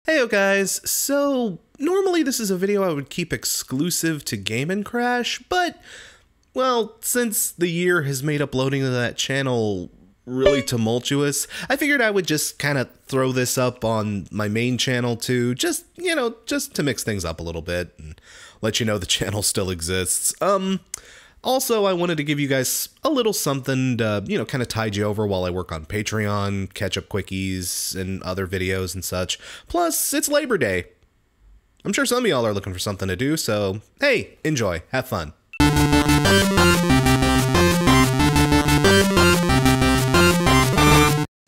Heyo guys, so normally this is a video I would keep exclusive to Game & Crash, but, well, since the year has made uploading to that channel really tumultuous, I figured I would just kind of throw this up on my main channel too, just to mix things up a little bit and let you know the channel still exists. Also, I wanted to give you guys a little something to, kind of tide you over while I work on Patreon, catch up quickies, and other videos and such. Plus, it's Labor Day. I'm sure some of y'all are looking for something to do, so hey, enjoy, have fun.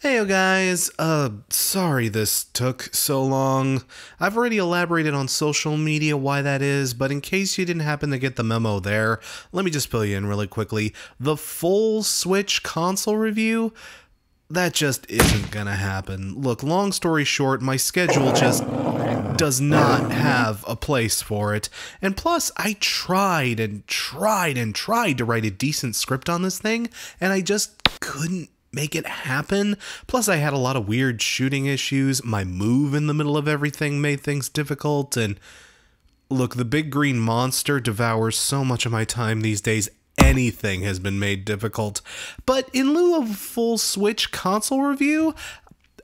Heyo guys, sorry this took so long. I've already elaborated on social media why that is, but in case you didn't happen to get the memo there, let me just fill you in really quickly. The full Switch console review, that just isn't gonna happen. Look, long story short, my schedule just does not have a place for it. And plus, I tried and tried and tried to write a decent script on this thing, and I just couldn't make it happen. Plus, I had a lot of weird shooting issues. My move in the middle of everything made things difficult. And look, the big green monster devours so much of my time these days. Anything has been made difficult. But in lieu of a full Switch console review,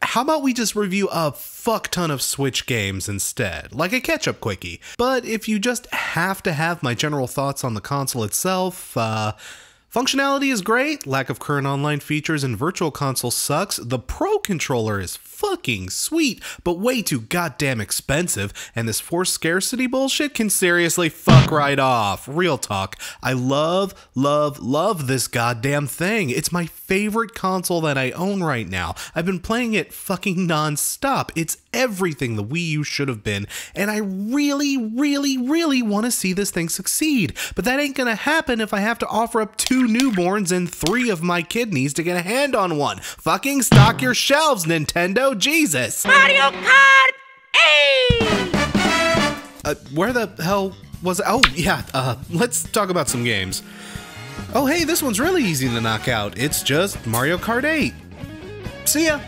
how about we just review a fuck ton of Switch games instead, like a catch-up quickie. But if you just have to have my general thoughts on the console itself, functionality is great, lack of current online features and Virtual Console sucks, the Pro Controller is fucking sweet, but way too goddamn expensive, and this forced scarcity bullshit can seriously fuck right off. Real talk, I love this goddamn thing. It's my favorite console that I own right now. I've been playing it fucking non-stop. It's everything the Wii U should have been, and I really want to see this thing succeed. But that ain't gonna happen if I have to offer up 2 newborns and 3 of my kidneys to get a hand on one. Fucking stock your shelves, Nintendo, Jesus! Mario Kart 8! Where the hell was it? Oh, yeah, let's talk about some games. Oh, hey, this one's really easy to knock out. It's just Mario Kart 8. See ya!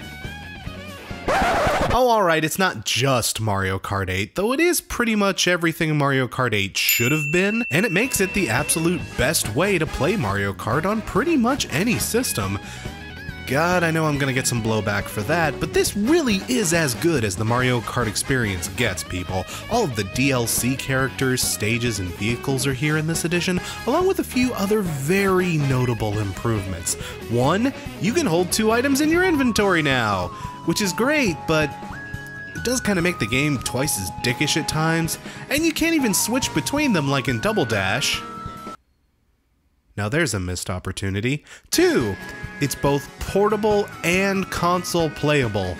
Oh, alright, it's not just Mario Kart 8, though it is pretty much everything Mario Kart 8 should have been, and it makes it the absolute best way to play Mario Kart on pretty much any system. God, I know I'm gonna get some blowback for that, but this really is as good as the Mario Kart experience gets, people. All of the DLC characters, stages, and vehicles are here in this edition, along with a few other very notable improvements. One, you can hold 2 items in your inventory now, which is great, but it does kind of make the game twice as dickish at times, and you can't even switch between them like in Double Dash. Now there's a missed opportunity. 2, it's both portable and console playable.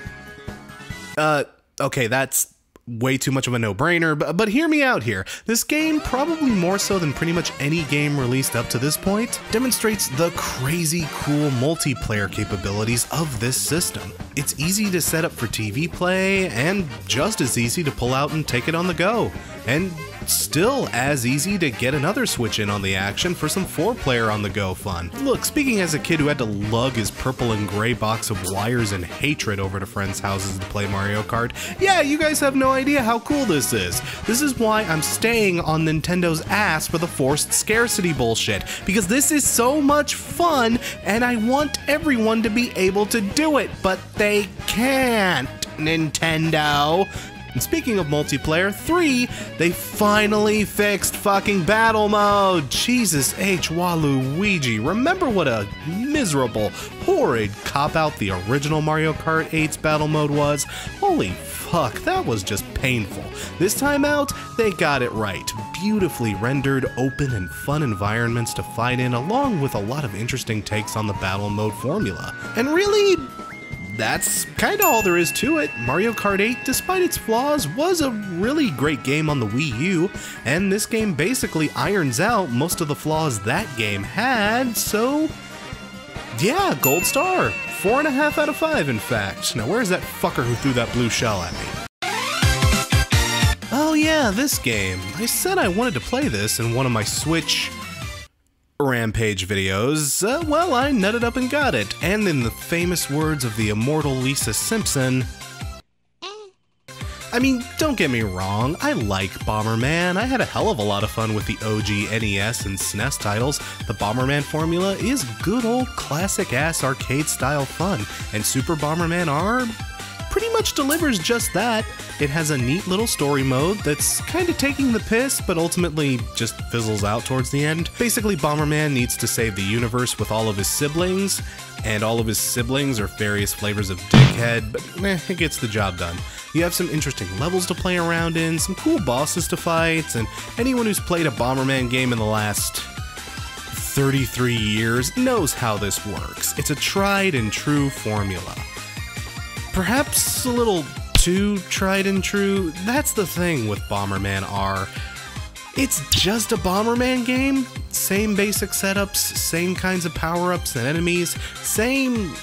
Okay, that's way too much of a no-brainer, but hear me out here. This game, probably more so than pretty much any game released up to this point, demonstrates the crazy cool multiplayer capabilities of this system. It's easy to set up for TV play, and just as easy to pull out and take it on the go. And still as easy to get another Switch in on the action for some 4-player on the go fun. Look, speaking as a kid who had to lug his purple and gray box of wires and hatred over to friends' houses to play Mario Kart, yeah, you guys have no idea how cool this is. This is why I'm staying on Nintendo's ass for the forced scarcity bullshit, because this is so much fun and I want everyone to be able to do it, but they can't, Nintendo. And speaking of multiplayer, 3, they finally fixed fucking battle mode! Jesus H. Waluigi, remember what a miserable, horrid cop-out the original Mario Kart 8's battle mode was? Holy fuck, that was just painful. This time out, they got it right. Beautifully rendered, open and fun environments to fight in, along with a lot of interesting takes on the battle mode formula. And really, that's kinda all there is to it. Mario Kart 8, despite its flaws, was a really great game on the Wii U, and this game basically irons out most of the flaws that game had, so yeah, gold star. 4.5 out of 5, in fact. Now where's that fucker who threw that blue shell at me? Oh yeah, this game. I said I wanted to play this in one of my Switch Rampage videos, well, I nutted up and got it, and in the famous words of the immortal Lisa Simpson, I mean, don't get me wrong, I like Bomberman. I had a hell of a lot of fun with the OG NES and SNES titles. The Bomberman formula is good old classic-ass arcade-style fun, and Super Bomberman R pretty much delivers just that. It has a neat little story mode that's kinda taking the piss, but ultimately just fizzles out towards the end. Basically, Bomberman needs to save the universe with all of his siblings, and all of his siblings are various flavors of dickhead, but it gets the job done. You have some interesting levels to play around in, some cool bosses to fight, and anyone who's played a Bomberman game in the last 33 years knows how this works. It's a tried and true formula. Perhaps a little too tried and true. That's the thing with Bomberman R. It's just a Bomberman game. Same basic setups, same kinds of power-ups and enemies, same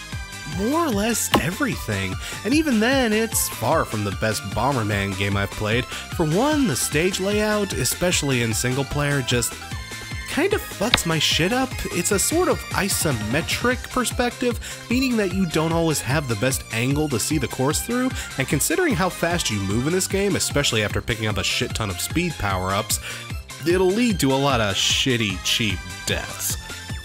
more or less everything. And even then, it's far from the best Bomberman game I've played. For one, the stage layout, especially in single player, just kind of fucks my shit up. It's a sort of isometric perspective, meaning that you don't always have the best angle to see the course through, and considering how fast you move in this game, especially after picking up a shit ton of speed power-ups, it'll lead to a lot of shitty, cheap deaths.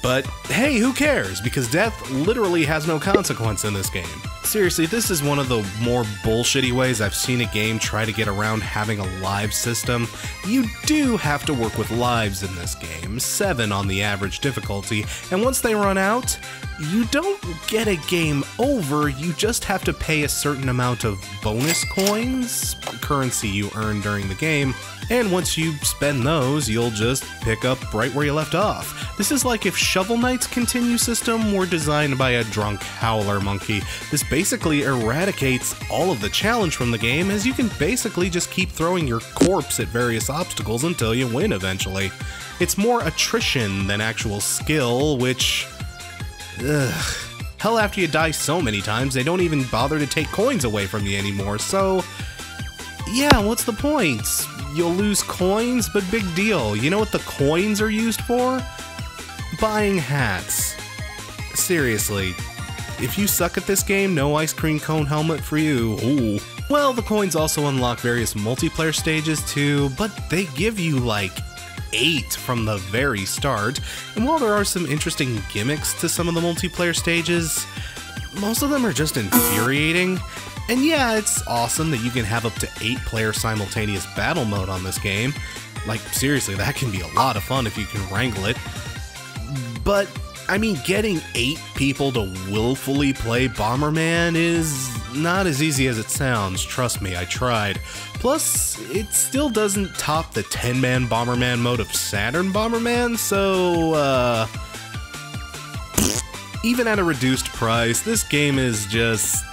But hey, who cares? Because death literally has no consequence in this game. Seriously, this is one of the more bullshitty ways I've seen a game try to get around having a live system. You do have to work with lives in this game, 7 on the average difficulty, and once they run out, you don't get a game over, you just have to pay a certain amount of bonus coins, currency you earn during the game, and once you spend those, you'll just pick up right where you left off. This is like if Shovel Knight's continue system were designed by a drunk howler monkey. This basically eradicates all of the challenge from the game, as you can basically just keep throwing your corpse at various obstacles until you win eventually. It's more attrition than actual skill, which... Hell, after you die so many times, they don't even bother to take coins away from you anymore, so... yeah, what's the point? You'll lose coins, but big deal. You know what the coins are used for? Buying hats. Seriously, if you suck at this game, no ice cream cone helmet for you. Ooh. Well, the coins also unlock various multiplayer stages too, but they give you like 8 from the very start, and while there are some interesting gimmicks to some of the multiplayer stages, most of them are just infuriating. And yeah, it's awesome that you can have up to 8-player simultaneous battle mode on this game. Like, seriously, that can be a lot of fun if you can wrangle it. But, I mean, getting 8 people to willfully play Bomberman is not as easy as it sounds, trust me, I tried. Plus, it still doesn't top the 10-man Bomberman mode of Saturn Bomberman, so, even at a reduced price, this game is just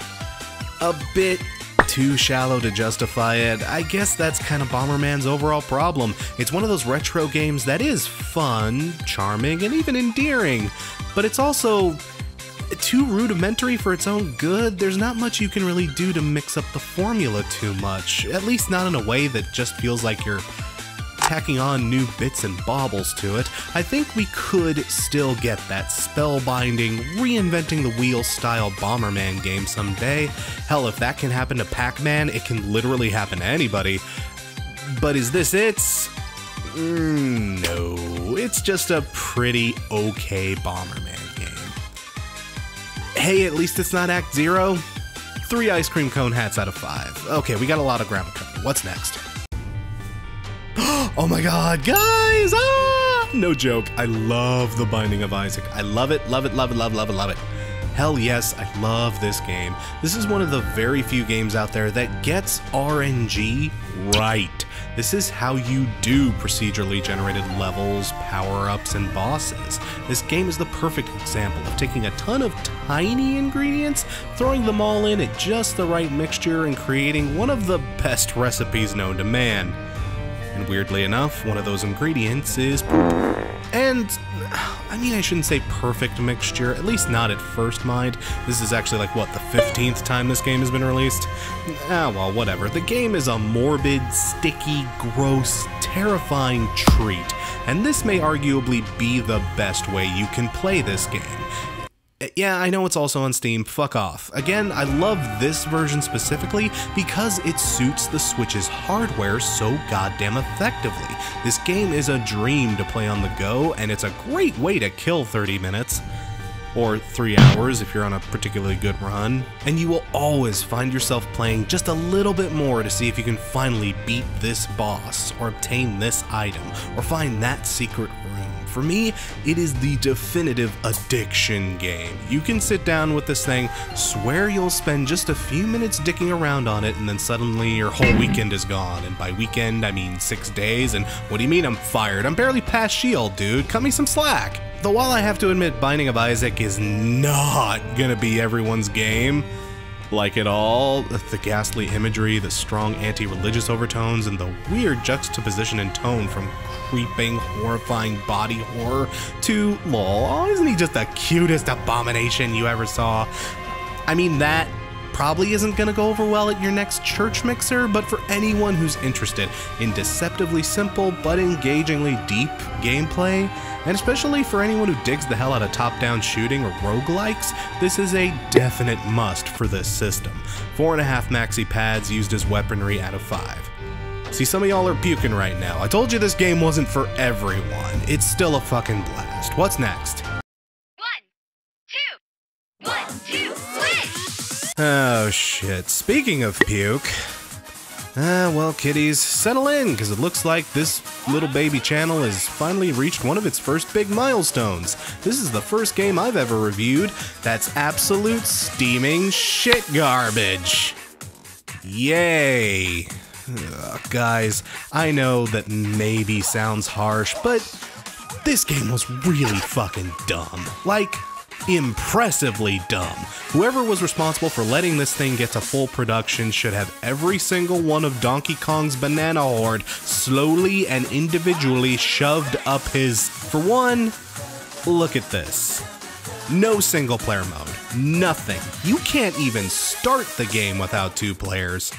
a bit too shallow to justify it. I guess that's kind of Bomberman's overall problem. It's one of those retro games that is fun, charming, and even endearing, but it's also too rudimentary for its own good. There's not much you can really do to mix up the formula too much, at least not in a way that just feels like you're tacking on new bits and baubles to it. I think we could still get that spellbinding, reinventing the wheel style Bomberman game someday. Hell, if that can happen to Pac-Man, it can literally happen to anybody. But is this it? No, it's just a pretty okay Bomberman game. Hey, at least it's not Act 0. 3 ice cream cone hats out of 5. Okay, we got a lot of ground to cover. What's next? Oh my god, guys! Ah! No joke, I love The Binding of Isaac. I love it, love it, love it, love it, love it, love it. Hell yes, I love this game. This is one of the very few games out there that gets RNG right. This is how you do procedurally generated levels, power-ups, and bosses. This game is the perfect example of taking a ton of tiny ingredients, throwing them all in at just the right mixture, and creating one of the best recipes known to man. And weirdly enough, one of those ingredients is poop. And, I mean, I shouldn't say perfect mixture, at least not at first mind. This is actually like, what, the 15th time this game has been released? Ah, well, whatever. The game is a morbid, sticky, gross, terrifying treat, and this may arguably be the best way you can play this game. Yeah, I know it's also on Steam, fuck off. Again, I love this version specifically because it suits the Switch's hardware so goddamn effectively. This game is a dream to play on the go, and it's a great way to kill 30 minutes. Or 3 hours if you're on a particularly good run. And you will always find yourself playing just a little bit more to see if you can finally beat this boss, or obtain this item, or find that secret room. For me, it is the definitive addiction game. You can sit down with this thing, swear you'll spend just a few minutes dicking around on it, and then suddenly your whole weekend is gone. And by weekend, I mean 6 days, and what do you mean I'm fired? I'm barely past Shield, dude. Cut me some slack. Though while I have to admit Binding of Isaac is not gonna be everyone's game, like at all, the ghastly imagery, the strong anti-religious overtones, and the weird juxtaposition in tone from creeping, horrifying body horror to, lol, isn't he just the cutest abomination you ever saw? I mean, that probably isn't gonna go over well at your next church mixer, but for anyone who's interested in deceptively simple but engagingly deep gameplay, and especially for anyone who digs the hell out of top-down shooting or roguelikes, this is a definite must for this system. 4.5 maxi pads used as weaponry out of 5. See, some of y'all are puking right now. I told you this game wasn't for everyone. It's still a fucking blast. What's next? 1, 2, wish! Oh shit, speaking of puke, well kiddies, settle in, because it looks like this little baby channel has finally reached one of its first big milestones. This is the first game I've ever reviewed that's absolute steaming shit garbage. Yay. Ugh, guys, I know that maybe sounds harsh, but this game was really fucking dumb. Like, impressively dumb. Whoever was responsible for letting this thing get to full production should have every single one of Donkey Kong's banana horde slowly and individually shoved up his... For one, look at this. No single player mode. Nothing. You can't even start the game without 2 players.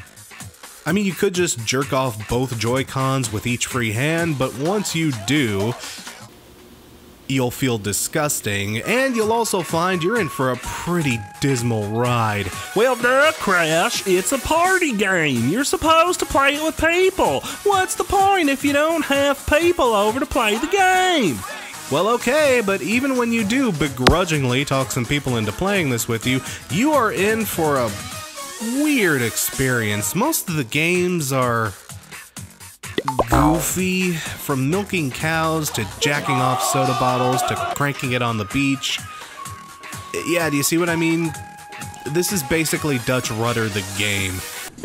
I mean, you could just jerk off both Joy-Cons with each free hand, but once you do, you'll feel disgusting, and you'll also find you're in for a pretty dismal ride. Well, duh, Crash, it's a party game. You're supposed to play it with people. What's the point if you don't have people over to play the game? Well, okay, but even when you do begrudgingly talk some people into playing this with you, you are in for a weird experience. Most of the games are goofy, from milking cows to jacking off soda bottles to cranking it on the beach. Yeah, do you see what I mean? This is basically Dutch Rudder the game.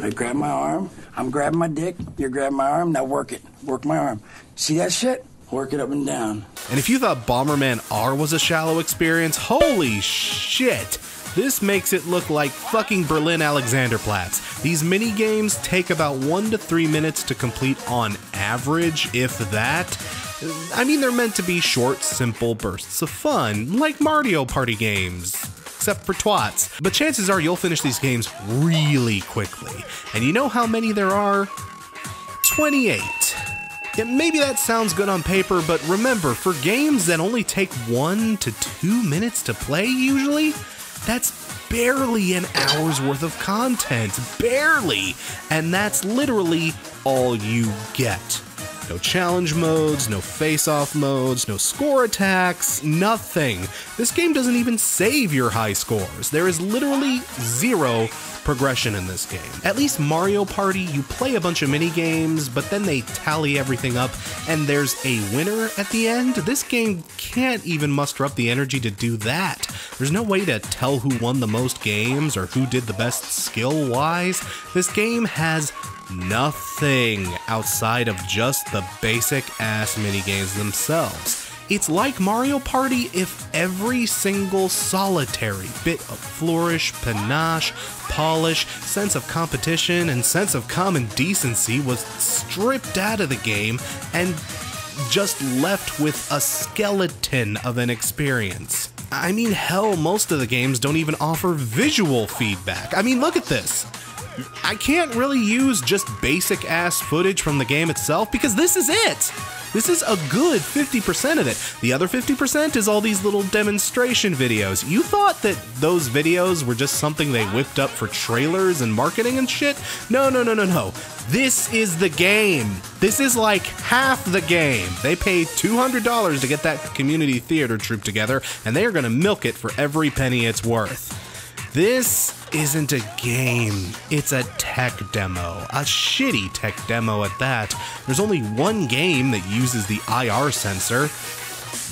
I grab my arm, I'm grabbing my dick, you're grabbing my arm, now work it. Work my arm. See that shit? Work it up and down. And if you thought Bomberman R was a shallow experience, holy shit! This makes it look like fucking Berlin Alexanderplatz. These mini-games take about 1 to 3 minutes to complete on average, if that. I mean, they're meant to be short, simple bursts of fun, like Mario Party games, except for twats. But chances are you'll finish these games really quickly. And you know how many there are? 28. Yeah, maybe that sounds good on paper, but remember, for games that only take 1 to 2 minutes to play usually, that's barely an hour's worth of content, barely, and that's literally all you get. No challenge modes, no face-off modes, no score attacks, nothing. This game doesn't even save your high scores. There is literally 0 progression in this game. At least Mario Party, you play a bunch of mini games, but then they tally everything up and there's a winner at the end. This game can't even muster up the energy to do that. There's no way to tell who won the most games or who did the best skill-wise. This game has nothing outside of just the basic-ass minigames themselves. It's like Mario Party if every single solitary bit of flourish, panache, polish, sense of competition, and sense of common decency was stripped out of the game and just left with a skeleton of an experience. I mean, hell, most of the games don't even offer visual feedback. I mean, look at this. I can't really use just basic-ass footage from the game itself because this is it! This is a good 50% of it. The other 50% is all these little demonstration videos. You thought that those videos were just something they whipped up for trailers and marketing and shit? No. This is the game. This is like half the game. They paid $200 to get that community theater troupe together, and they are gonna milk it for every penny it's worth. This isn't a game, it's a tech demo. A shitty tech demo at that. There's only one game that uses the IR sensor,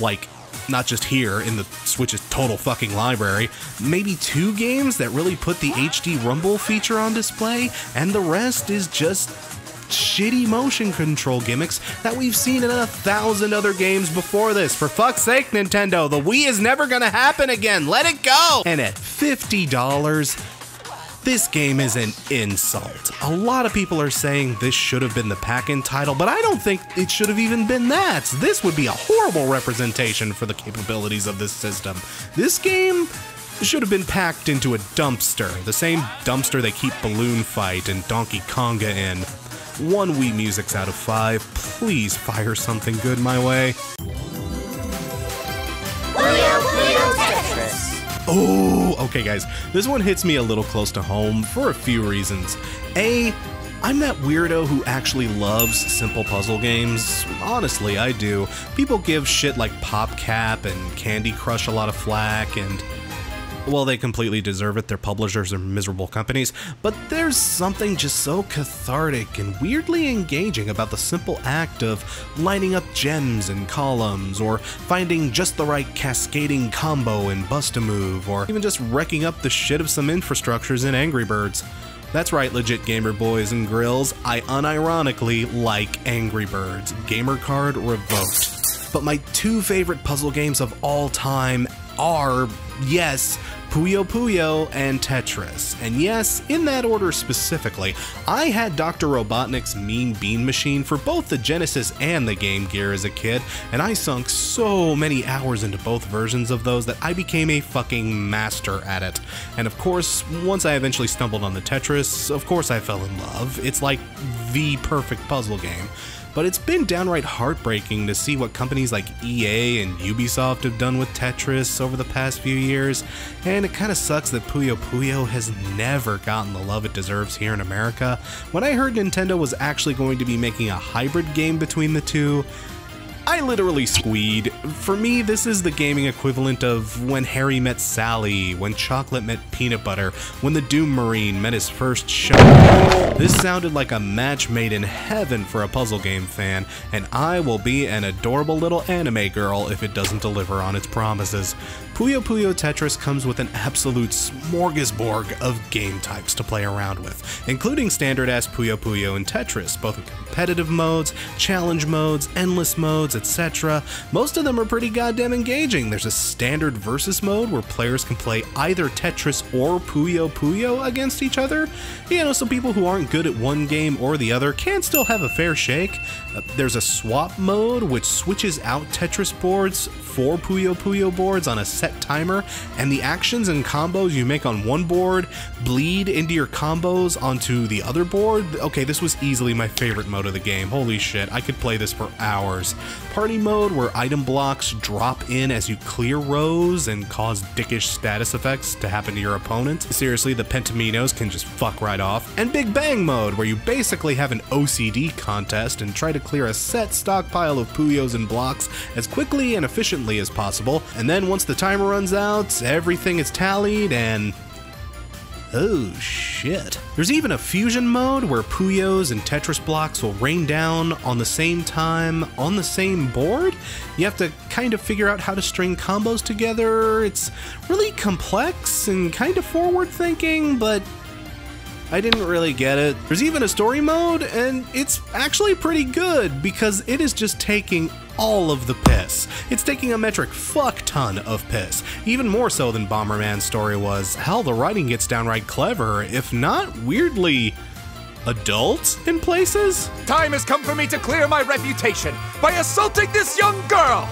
like, not just here in the Switch's total fucking library. Maybe 2 games that really put the HD Rumble feature on display, and the rest is just shitty motion control gimmicks that we've seen in 1,000 other games before this. For fuck's sake, Nintendo, the Wii is never gonna happen again. Let it go! And at $50, this game is an insult. A lot of people are saying this should have been the pack-in title, but I don't think it should have even been that. This would be a horrible representation for the capabilities of this system. This game should have been packed into a dumpster, the same dumpster they keep Balloon Fight and Donkey Konga in. 1 Wii Musics out of 5. Please fire something good my way. Puyo Tetris. Oh, okay guys, this one hits me a little close to home for a few reasons. A, I'm that weirdo who actually loves simple puzzle games. Honestly, I do. People give shit like PopCap and Candy Crush a lot of flack, and well, they completely deserve it. Their publishers are miserable companies, but there's something just so cathartic and weirdly engaging about the simple act of lining up gems and columns, or finding just the right cascading combo in Bust-A-Move, or even just wrecking up the shit of some infrastructures in Angry Birds. That's right, legit gamer boys and grills, I unironically like Angry Birds. Gamer card revoked. But my 2 favorite puzzle games of all time are, yes, Puyo Puyo and Tetris. And yes, in that order specifically. I had Dr. Robotnik's Mean Bean Machine for both the Genesis and the Game Gear as a kid, and I sunk so many hours into both versions of those that I became a fucking master at it. And of course, once I eventually stumbled on the Tetris, of course I fell in love. It's like the perfect puzzle game. But it's been downright heartbreaking to see what companies like EA and Ubisoft have done with Tetris over the past few years, and it kinda sucks that Puyo Puyo has never gotten the love it deserves here in America. When I heard Nintendo was actually going to be making a hybrid game between the two, I literally squeed. For me, this is the gaming equivalent of when Harry met Sally, when chocolate met peanut butter, when the Doom Marine met his first shovel. This sounded like a match made in heaven for a puzzle game fan, and I will be an adorable little anime girl if it doesn't deliver on its promises. Puyo Puyo Tetris comes with an absolute smorgasbord of game types to play around with, including standard-ass Puyo Puyo and Tetris, both in competitive modes, challenge modes, endless modes, etc. Most of them are pretty goddamn engaging. There's a standard versus mode where players can play either Tetris or Puyo Puyo against each other. You know, some people who aren't good at one game or the other can still have a fair shake. There's a swap mode which switches out Tetris boards for Puyo Puyo boards on a set timer, and the actions and combos you make on one board bleed into your combos onto the other board. Okay, this was easily my favorite mode of the game. Holy shit, I could play this for hours. Party mode, where item blocks drop in as you clear rows and cause dickish status effects to happen to your opponent. Seriously, the Pentaminos can just fuck right off. And Big Bang mode, where you basically have an OCD contest and try to clear a set stockpile of Puyos and blocks as quickly and efficiently as possible, and then once the timer runs out, everything is tallied and oh shit. There's even a fusion mode where Puyos and Tetris blocks will rain down on the same time on the same board. You have to kind of figure out how to string combos together. It's really complex and kind of forward thinking, but I didn't really get it. There's even a story mode, and it's actually pretty good because it is just taking all of the piss. It's taking a metric fuck ton of piss, even more so than Bomberman's story was. Hell, the writing gets downright clever, if not weirdly adult in places. Time has come for me to clear my reputation by assaulting this young girl!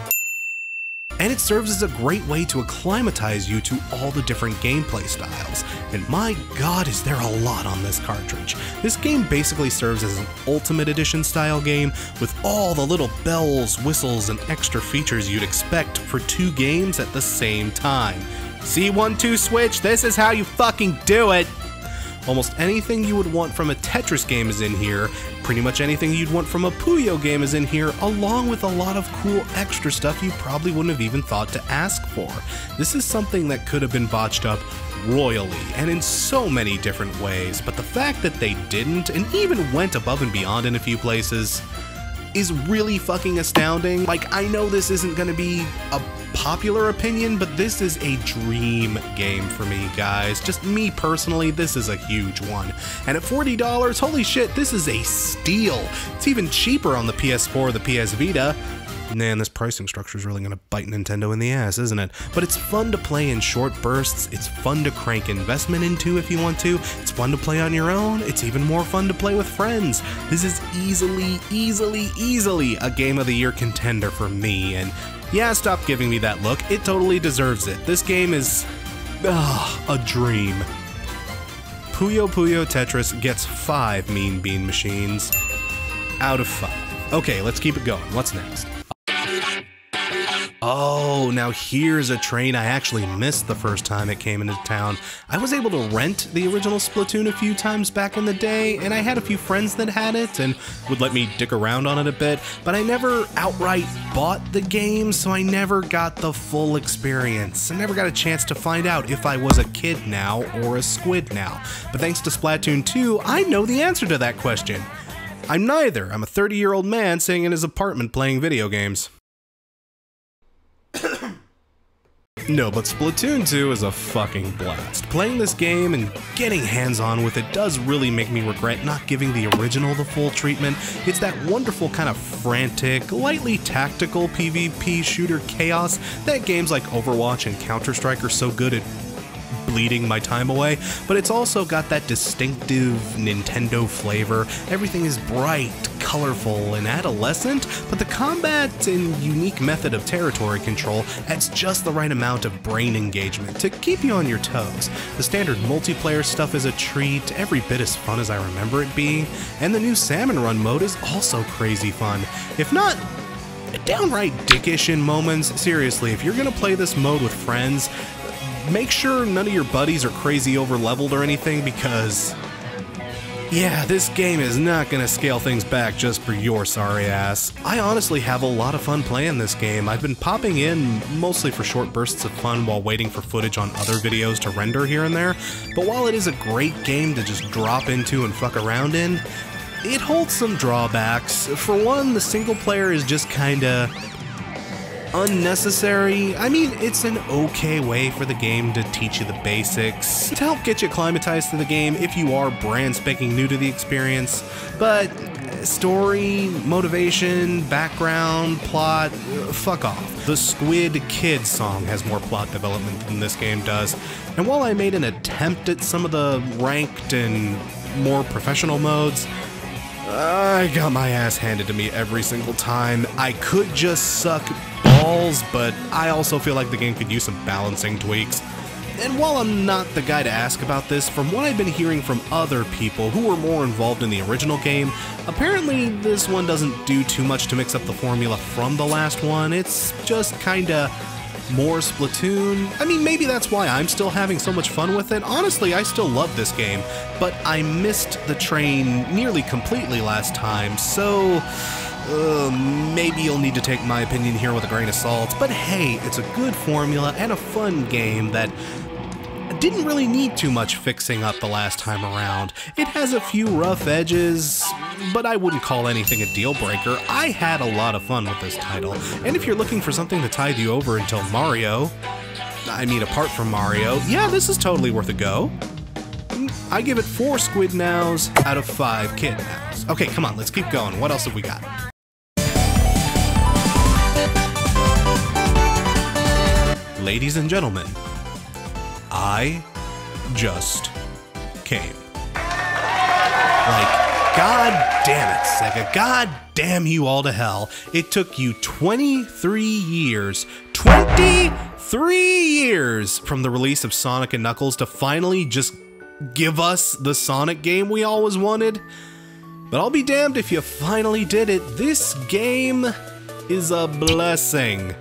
and it serves as a great way to acclimatize you to all the different gameplay styles. And my god, is there a lot on this cartridge. This game basically serves as an Ultimate Edition style game with all the little bells, whistles, and extra features you'd expect for 2 games at the same time. See 1-2 switch, this is how you fucking do it! Almost anything you would want from a Tetris game is in here, pretty much anything you'd want from a Puyo game is in here, along with a lot of cool extra stuff you probably wouldn't have even thought to ask for. This is something that could have been botched up royally and in so many different ways, but the fact that they didn't, and even went above and beyond in a few places, is really fucking astounding. Like, I know this isn't gonna be a popular opinion, but this is a dream game for me, guys. Just me personally, this is a huge one. And at $40, holy shit, this is a steal. It's even cheaper on the PS4 or the PS Vita. Man, this pricing structure is really gonna bite Nintendo in the ass, isn't it? But it's fun to play in short bursts, it's fun to crank investment into if you want to, it's fun to play on your own, it's even more fun to play with friends. This is easily a Game of the Year contender for me, and yeah, stop giving me that look, it totally deserves it. This game is a dream. Puyo Puyo Tetris gets 5 Mean Bean Machines out of 5. Okay, let's keep it going. What's next? Oh, now here's a train I actually missed the first time it came into town. I was able to rent the original Splatoon a few times back in the day, and I had a few friends that had it and would let me dick around on it a bit, but I never outright bought the game, so I never got the full experience. I never got a chance to find out if I was a kid now or a squid now. But thanks to Splatoon 2, I know the answer to that question. I'm neither. I'm a 30-year-old man sitting in his apartment playing video games. No, but Splatoon 2 is a fucking blast. Playing this game and getting hands-on with it does really make me regret not giving the original the full treatment. It's that wonderful kind of frantic, lightly tactical PvP shooter chaos that games like Overwatch and Counter-Strike are so good at bleeding my time away, but it's also got that distinctive Nintendo flavor. Everything is bright, colorful, and adolescent, but the combat and unique method of territory control adds just the right amount of brain engagement to keep you on your toes. The standard multiplayer stuff is a treat, every bit as fun as I remember it being, and the new Salmon Run mode is also crazy fun. If not downright dickish in moments, seriously, if you're gonna play this mode with friends, make sure none of your buddies are crazy over-leveled or anything, because yeah, this game is not gonna scale things back just for your sorry ass. I honestly have a lot of fun playing this game. I've been popping in mostly for short bursts of fun while waiting for footage on other videos to render here and there, but while it is a great game to just drop into and fuck around in, it holds some drawbacks. For one, the single player is just kinda unnecessary. I mean, it's an okay way for the game to teach you the basics, to help get you acclimatized to the game if you are brand spanking new to the experience, but story, motivation, background, plot, fuck off. The Squid Kid song has more plot development than this game does, and while I made an attempt at some of the ranked and more professional modes, I got my ass handed to me every single time. I could just suck balls, but I also feel like the game could use some balancing tweaks. And while I'm not the guy to ask about this, from what I've been hearing from other people who were more involved in the original game, apparently this one doesn't do too much to mix up the formula from the last one. It's just kinda more Splatoon. I mean, maybe that's why I'm still having so much fun with it. Honestly, I still love this game, but I missed the train nearly completely last time, so maybe you'll need to take my opinion here with a grain of salt. But hey, it's a good formula and a fun game that didn't really need too much fixing up the last time around. It has a few rough edges, but I wouldn't call anything a deal breaker. I had a lot of fun with this title, and if you're looking for something to tide you over until Mario, I mean apart from Mario, yeah, this is totally worth a go. I give it 4 Squid Nows out of 5 Kid Nows. Okay, come on, let's keep going. What else have we got? Ladies and gentlemen, I just came. Like, God damn it, Sega. God damn you all to hell. It took you 23 years, 23 years from the release of Sonic and Knuckles to finally just give us the Sonic game we always wanted. But I'll be damned if you finally did it. This game is a blessing.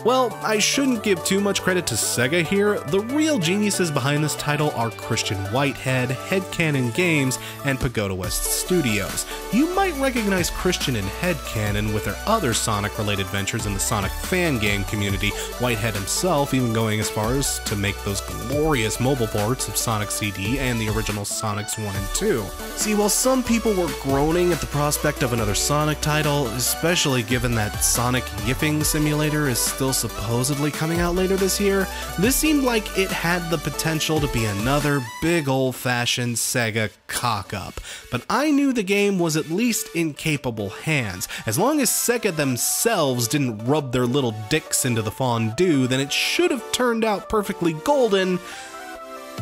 Well, I shouldn't give too much credit to Sega here. The real geniuses behind this title are Christian Whitehead, Headcanon Games, and Pagoda West Studios. You might recognize Christian and Headcanon with their other Sonic-related ventures in the Sonic fan game community, Whitehead himself even going as far as to make those glorious mobile ports of Sonic CD and the original Sonics 1 and 2. See, while some people were groaning at the prospect of another Sonic title, especially given that Sonic Yipping Simulator is still supposedly coming out later this year, this seemed like it had the potential to be another big old-fashioned Sega cock-up. But I knew the game was at least in capable hands. As long as Sega themselves didn't rub their little dicks into the fondue, then it should have turned out perfectly golden.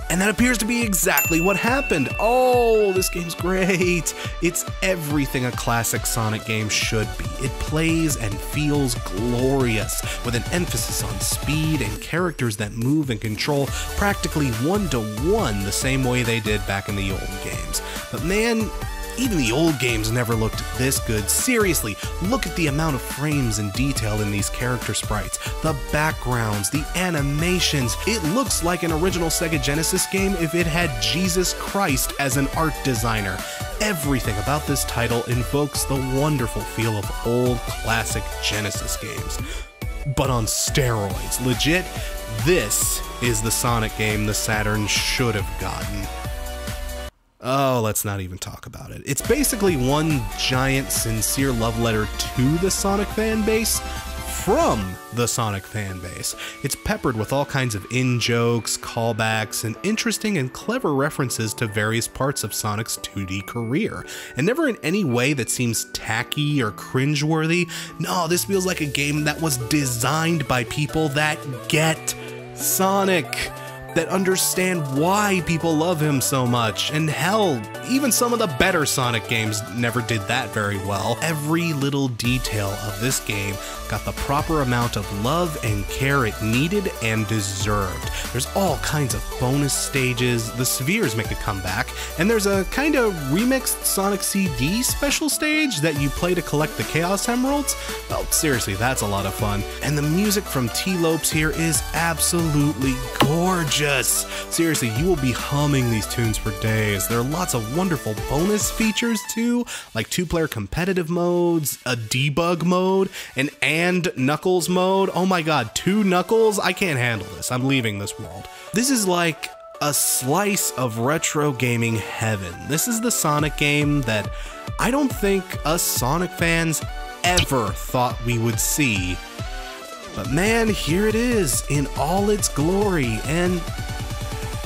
And that appears to be exactly what happened. Oh, this game's great. It's everything a classic Sonic game should be. It plays and feels glorious, with an emphasis on speed and characters that move and control practically one-to-one the same way they did back in the old games. But man, even the old games never looked this good. Seriously, look at the amount of frames and detail in these character sprites, the backgrounds, the animations. It looks like an original Sega Genesis game if it had Jesus Christ as an art designer. Everything about this title invokes the wonderful feel of old classic Genesis games. But on steroids, legit, this is the Sonic game the Saturn should have gotten. Oh, let's not even talk about it. It's basically one giant, sincere love letter to the Sonic fan base from the Sonic fan base. It's peppered with all kinds of in-jokes, callbacks, and interesting and clever references to various parts of Sonic's 2D career. And never in any way that seems tacky or cringeworthy. No, this feels like a game that was designed by people that get Sonic, that understand why people love him so much. And hell, even some of the better Sonic games never did that very well. Every little detail of this game got the proper amount of love and care it needed and deserved. There's all kinds of bonus stages, the spheres make a comeback, and there's a kind of remixed Sonic CD special stage that you play to collect the Chaos Emeralds. Well, seriously, that's a lot of fun. And the music from T-Lopes here is absolutely gorgeous. Seriously, you will be humming these tunes for days. There are lots of wonderful bonus features too, like 2-player competitive modes, a debug mode, an and Knuckles mode. Oh my god, 2 Knuckles? I can't handle this. I'm leaving this world. This is like a slice of retro gaming heaven. This is the Sonic game that I don't think us Sonic fans ever thought we would see. But man, here it is in all its glory, and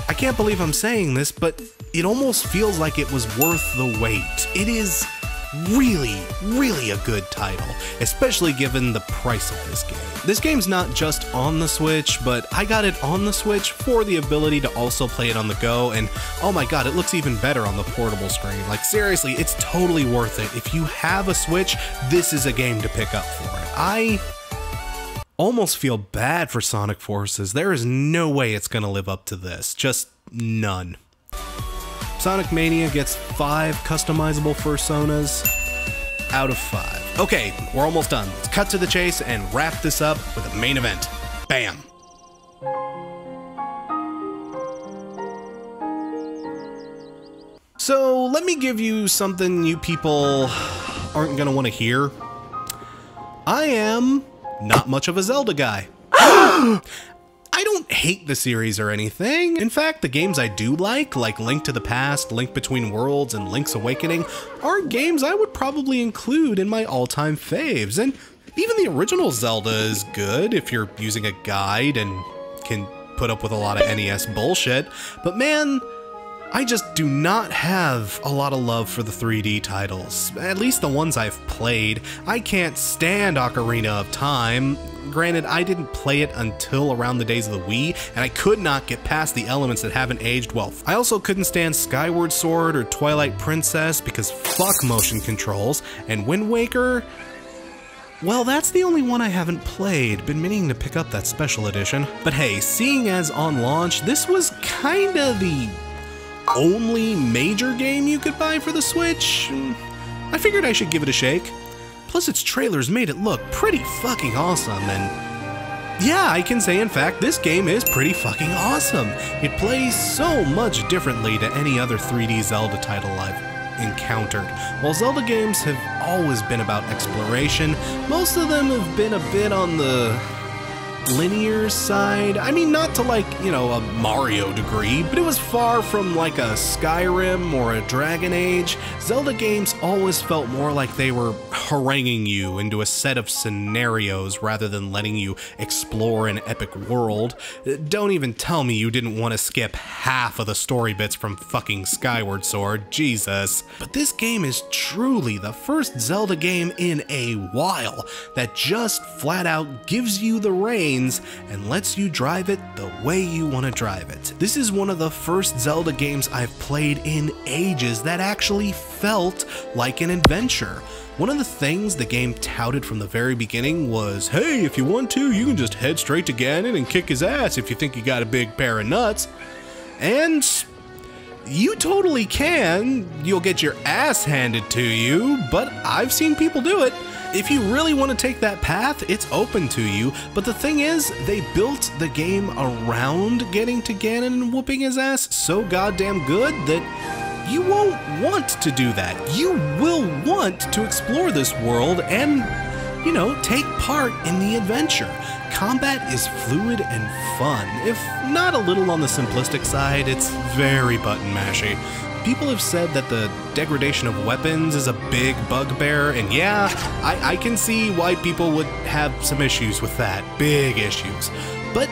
I can't believe I'm saying this, but it almost feels like it was worth the wait. It is really, really a good title, especially given the price of this game. This game's not just on the Switch, but I got it on the Switch for the ability to also play it on the go, and oh my god, it looks even better on the portable screen. Like seriously, it's totally worth it. If you have a Switch, this is a game to pick up for it. I almost feel bad for Sonic Forces. There is no way it's gonna live up to this. Just none. Sonic Mania gets 5 customizable personas out of 5. Okay, we're almost done. Let's cut to the chase and wrap this up with a main event. Bam! So let me give you something you people aren't gonna want to hear. I am not much of a Zelda guy. I don't hate the series or anything. In fact, the games I do like Link to the Past, Link Between Worlds, and Link's Awakening, are games I would probably include in my all-time faves. And even the original Zelda is good if you're using a guide and can put up with a lot of NES bullshit. But man, I just do not have a lot of love for the 3D titles, at least the ones I've played. I can't stand Ocarina of Time. Granted, I didn't play it until around the days of the Wii, and I could not get past the elements that haven't aged well. I also couldn't stand Skyward Sword or Twilight Princess because fuck motion controls, and Wind Waker, well, that's the only one I haven't played. Been meaning to pick up that special edition. But hey, seeing as on launch, this was kinda the only major game you could buy for the Switch, I figured I should give it a shake. Plus its trailers made it look pretty fucking awesome, and yeah, I can say in fact this game is pretty fucking awesome. It plays so much differently to any other 3D Zelda title I've encountered. While Zelda games have always been about exploration, most of them have been a bit on the linear side. I mean, not to like, you know, a Mario degree, but it was far from like a Skyrim or a Dragon Age. Zelda games always felt more like they were haranguing you into a set of scenarios rather than letting you explore an epic world. Don't even tell me you didn't want to skip half of the story bits from fucking Skyward Sword, Jesus. But this game is truly the first Zelda game in a while that just flat out gives you the reins and lets you drive it the way you want to drive it. This is one of the first Zelda games I've played in ages that actually felt like an adventure. One of the things the game touted from the very beginning was, hey, if you want to, you can just head straight to Ganon and kick his ass if you think you got a big pair of nuts. And you totally can. You'll get your ass handed to you, but I've seen people do it. If you really want to take that path, it's open to you, but the thing is, they built the game around getting to Ganon and whooping his ass so goddamn good that you won't want to do that. You will want to explore this world and, you know, take part in the adventure. Combat is fluid and fun. If not a little on the simplistic side, it's very button mashy. People have said that the degradation of weapons is a big bugbear, and yeah, I can see why people would have some issues with that. Big issues. But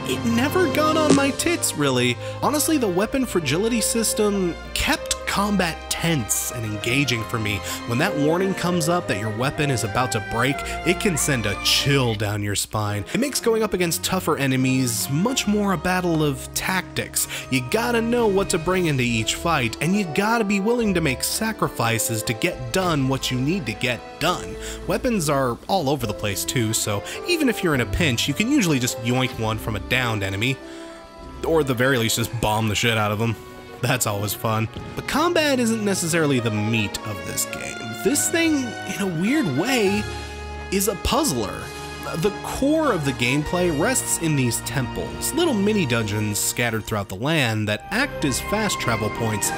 it never got on my tits, really. Honestly, the weapon fragility system kept combat tense and engaging for me. When that warning comes up that your weapon is about to break, it can send a chill down your spine. It makes going up against tougher enemies much more a battle of tactics. You gotta know what to bring into each fight, and you gotta be willing to make sacrifices to get done what you need to get done. Weapons are all over the place too, so even if you're in a pinch, you can usually just yoink one from a downed enemy, or at the very least just bomb the shit out of them. That's always fun. But combat isn't necessarily the meat of this game. This thing, in a weird way, is a puzzler. The core of the gameplay rests in these temples, little mini dungeons scattered throughout the land that act as fast travel points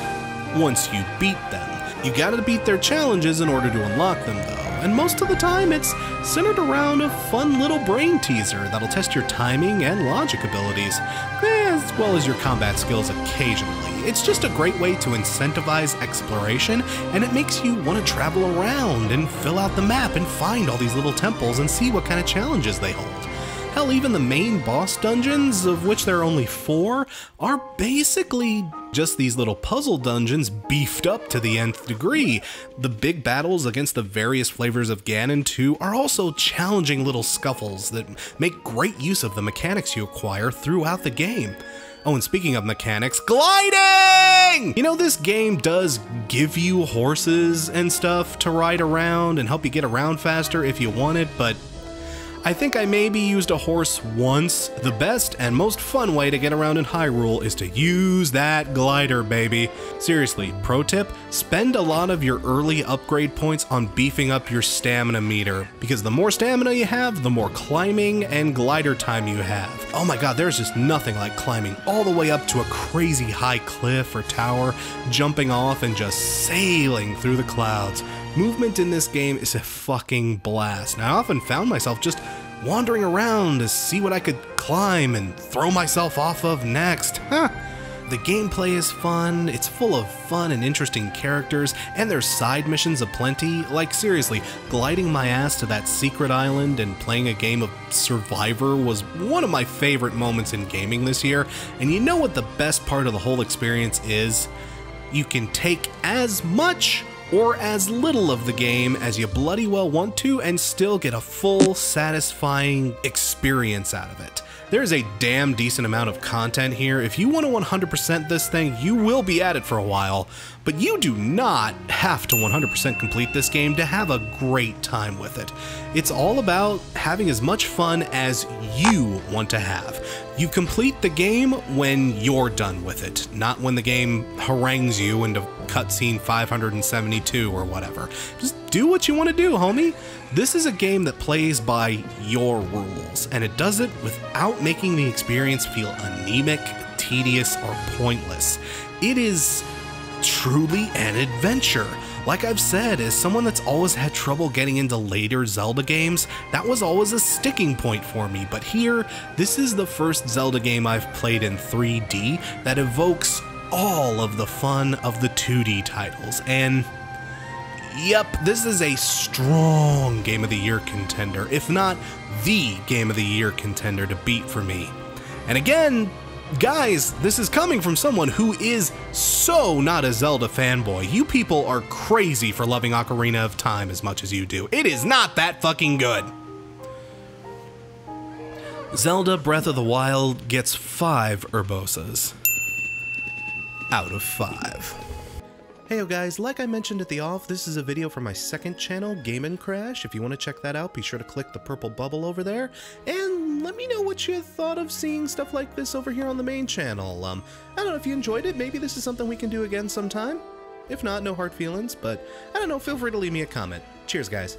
once you beat them. You gotta beat their challenges in order to unlock them though, and most of the time it's centered around a fun little brain teaser that'll test your timing and logic abilities, as well as your combat skills occasionally. It's just a great way to incentivize exploration, and it makes you want to travel around and fill out the map and find all these little temples and see what kind of challenges they hold. Hell, even the main boss dungeons, of which there are only 4, are basically just these little puzzle dungeons beefed up to the nth degree. The big battles against the various flavors of Ganon too are also challenging little scuffles that make great use of the mechanics you acquire throughout the game. Oh, and speaking of mechanics, gliding! You know, this game does give you horses and stuff to ride around and help you get around faster if you want it, but I think I maybe used a horse once. The best and most fun way to get around in Hyrule is to use that glider, baby. Seriously, pro tip, spend a lot of your early upgrade points on beefing up your stamina meter, because the more stamina you have, the more climbing and glider time you have. Oh my god, there's just nothing like climbing all the way up to a crazy high cliff or tower, jumping off and just sailing through the clouds. Movement in this game is a fucking blast. Now, I often found myself just wandering around to see what I could climb and throw myself off of next. The gameplay is fun, it's full of fun and interesting characters, and there's side missions aplenty. Like seriously, gliding my ass to that secret island and playing a game of Survivor was one of my favorite moments in gaming this year. And you know what the best part of the whole experience is? You can take as much or as little of the game as you bloody well want to and still get a full, satisfying experience out of it. There's a damn decent amount of content here. If you want to 100% this thing, you will be at it for a while, but you do not have to 100% complete this game to have a great time with it. It's all about having as much fun as you want to have. You complete the game when you're done with it, not when the game harangues you into cutscene 572 or whatever. Just do what you want to do, homie. This is a game that plays by your rules, and it does it without making the experience feel anemic, tedious, or pointless. It is truly an adventure. Like I've said, as someone that's always had trouble getting into later Zelda games, that was always a sticking point for me, but here, this is the first Zelda game I've played in 3D that evokes all of the fun of the 2D titles, and yep, this is a strong Game of the Year contender, if not the Game of the Year contender to beat for me. And again, guys, this is coming from someone who is so not a Zelda fanboy. You people are crazy for loving Ocarina of Time as much as you do. It is not that fucking good. Zelda Breath of the Wild gets 5 Urbosas out of 5. Hey guys, like I mentioned at the off, this is a video from my second channel, Game & Crash. If you want to check that out, be sure to click the purple bubble over there, and let me know what you thought of seeing stuff like this over here on the main channel. I don't know if you enjoyed it, maybe this is something we can do again sometime. If not, no hard feelings, but I don't know, feel free to leave me a comment. Cheers, guys.